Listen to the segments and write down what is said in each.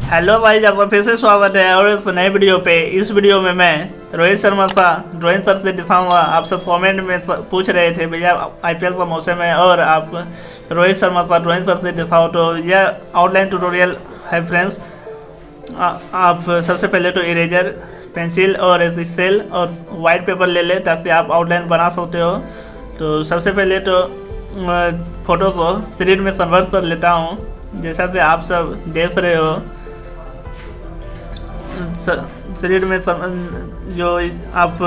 Hello भाई, आपका फिर से स्वागत है और इस नए वीडियो पे। इस वीडियो में मैं रोहित शर्मा का ड्राइंग सर से दिखाऊंगा। आप सब कमेंट में पूछ रहे थे भैया आईपीएल का मौसम है और आप रोहित शर्मा का ड्राइंग सर से दिखाओ, तो यह आउटलाइन ट्यूटोरियल है फ्रेंड्स। आप सबसे पहले तो इरेजर, पेंसिल और स्केल और वाइट पेपर ले लें ताकि आप आउटलाइन बना सकते हो। तो सबसे पहले तो फ़ोटो को 3D में कन्वर्ट कर लेता हूँ, जैसा कि आप सब देख रहे हो। 3D में जो आप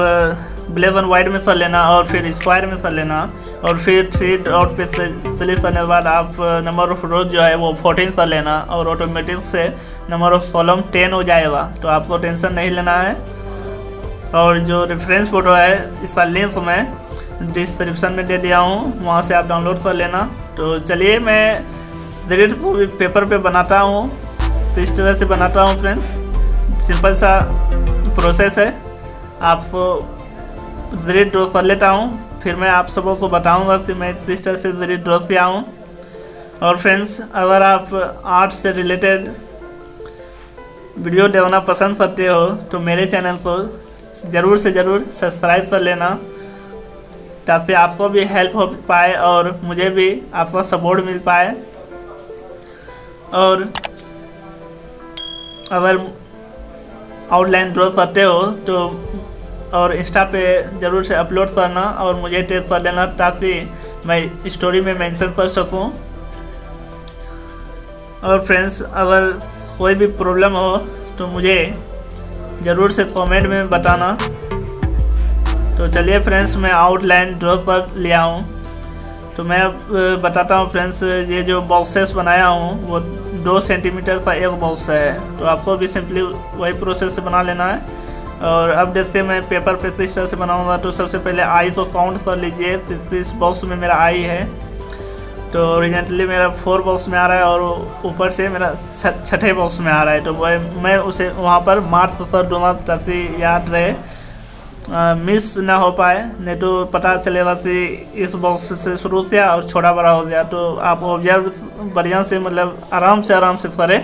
ब्लैक एंड वाइट में कर लेना और फिर स्क्वायर में कर लेना और फिर 3 डॉट पे सेलेक्ट करने के बाद आप नंबर ऑफ रोज जो है वो 14 कर लेना और ऑटोमेटिक से नंबर ऑफ कॉलम 10 हो जाएगा, तो आपको टेंशन नहीं लेना है। और जो रेफरेंस फ़ोटो है इसका लिंक मैं डिस्क्रिप्शन में दे दिया हूँ, वहाँ से आप डाउनलोड कर लेना। तो चलिए मैं ग्रिड को पेपर पे बनाता हूँ, इस तरह से बनाता हूँ फ्रेंड्स। सिंपल सा प्रोसेस है, आपको ग्रिड ड्रॉ कर लेता हूँ, फिर मैं आप सबों को बताऊंगा कि मैं किस तरह से ग्रिड ड्रॉ किया हूँ। और फ्रेंड्स, अगर आप आर्ट से रिलेटेड वीडियो देखना पसंद करते हो तो मेरे चैनल को ज़रूर से ज़रूर सब्सक्राइब कर लेना, ताकि आपको भी हेल्प हो पाए और मुझे भी आपका सपोर्ट मिल पाए। और अगर आउटलाइन ड्रॉ करते हो तो और इंस्टा पे ज़रूर से अपलोड करना और मुझे टैग कर लेना ताकि मैं स्टोरी में मेंशन कर सकूं। और फ्रेंड्स, अगर कोई भी प्रॉब्लम हो तो मुझे ज़रूर से कमेंट में बताना। तो चलिए फ्रेंड्स, मैं आउटलाइन ड्रॉ कर लिया हूँ। तो मैं बताता हूँ फ्रेंड्स, ये जो बॉक्सेस बनाया हूँ वो 2 सेंटीमीटर का एक बॉक्स है, तो आपको भी सिंपली वही प्रोसेस से बना लेना है। और अब देखते मैं पेपर पे किस तरह से बनाऊंगा। तो सबसे पहले आई को काउंट कर लीजिए, इस बॉक्स में मेरा आई है, तो ओरिजिनली मेरा 4 बॉक्स में आ रहा है और ऊपर से मेरा 6ठे बॉक्स में आ रहा है। तो मैं उसे वहाँ पर मार्क कर दूँगा ताकि याद रहे, मिस ना हो पाए, नहीं तो पता चलेगा कि इस बॉक्स से शुरू किया और छोटा बड़ा हो गया। तो आप ऑब्जर्व बढ़िया से मतलब आराम से करें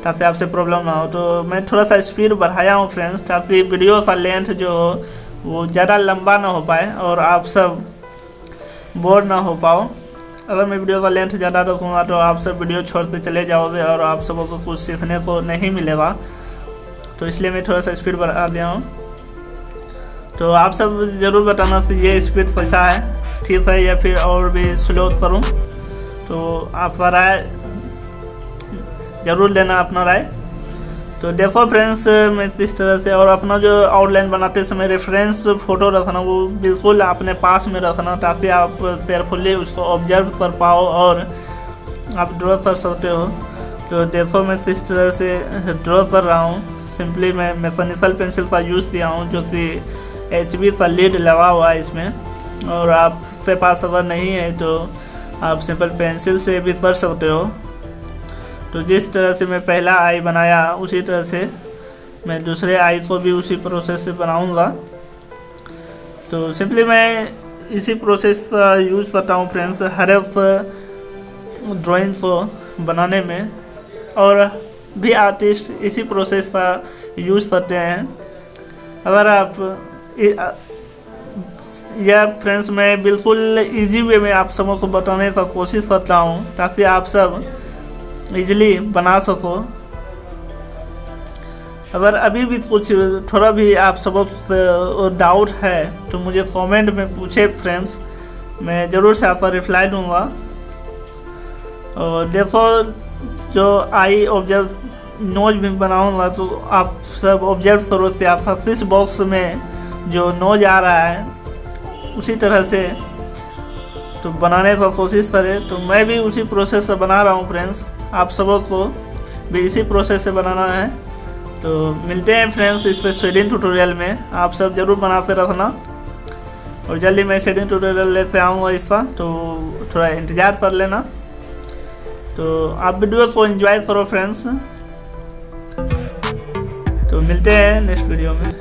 ताकि आपसे प्रॉब्लम ना हो। तो मैं थोड़ा सा स्पीड बढ़ाया हूँ फ्रेंड्स, ताकि वीडियो का लेंथ जो हो वो ज़्यादा लंबा ना हो पाए और आप सब बोर ना हो पाओ। अगर मैं वीडियो का लेंथ ज़्यादा रखूँगा तो आप सब वीडियो छोड़ के चले जाओगे और आप सबको कुछ सीखने को नहीं मिलेगा, तो इसलिए मैं थोड़ा सा स्पीड बढ़ा दिया हूँ। तो आप सब ज़रूर बताना कि ये स्पीड कैसा है, ठीक है या फिर और भी स्लो करूं। तो आपका राय ज़रूर लेना, अपना राय। तो देखो फ्रेंड्स, मैं किस तरह से, और अपना जो आउटलाइन बनाते समय रेफरेंस फ़ोटो रखना वो बिल्कुल अपने पास में रखना ताकि आप केयरफुली उसको ऑब्जर्व कर पाओ और आप ड्रॉ कर सकते हो। तो देखो मैं किस तरह से ड्रॉ कर रहा हूँ। सिंपली मैं मैकेनिकल पेंसिल का यूज़ किया हूँ जो कि HB का लीड लगा हुआ है इसमें, और आपके पास अगर नहीं है तो आप सिंपल पेंसिल से भी कर सकते हो। तो जिस तरह से मैं पहला आई बनाया उसी तरह से मैं दूसरे आई को भी उसी प्रोसेस से बनाऊंगा। तो सिंपली मैं इसी प्रोसेस का यूज़ करता हूँ फ्रेंड्स हर एक ड्राइंग को बनाने में, और भी आर्टिस्ट इसी प्रोसेस का यूज़ करते हैं। अगर आप यह फ्रेंड्स मैं बिल्कुल इजी वे में आप सबों को बताने का कोशिश करता हूँ ताकि आप सब इजीली बना सको। अगर अभी भी कुछ थोड़ा भी आप सबों को डाउट है तो मुझे कमेंट में पूछे फ्रेंड्स, मैं ज़रूर से आपका रिप्लाई दूँगा। और देखो, जो आई ऑब्जर्व नोज भी बनाऊँगा तो आप सब ऑब्जर्व करो कि आपका किस बॉक्स में जो नोज आ रहा है उसी तरह से तो बनाने का कोशिश करें। तो मैं भी उसी प्रोसेस से बना रहा हूँ फ्रेंड्स, आप सबों को भी इसी प्रोसेस से बनाना है। तो मिलते हैं फ्रेंड्स इस शेडिंग ट्यूटोरियल में, आप सब ज़रूर बना के रखना। और जल्दी मैं शेडिंग ट्यूटोरियल लेते आऊँगा इसका, तो थोड़ा इंतज़ार कर लेना। तो आप वीडियो को एंजॉय करो फ्रेंड्स। तो मिलते हैं नेक्स्ट वीडियो में।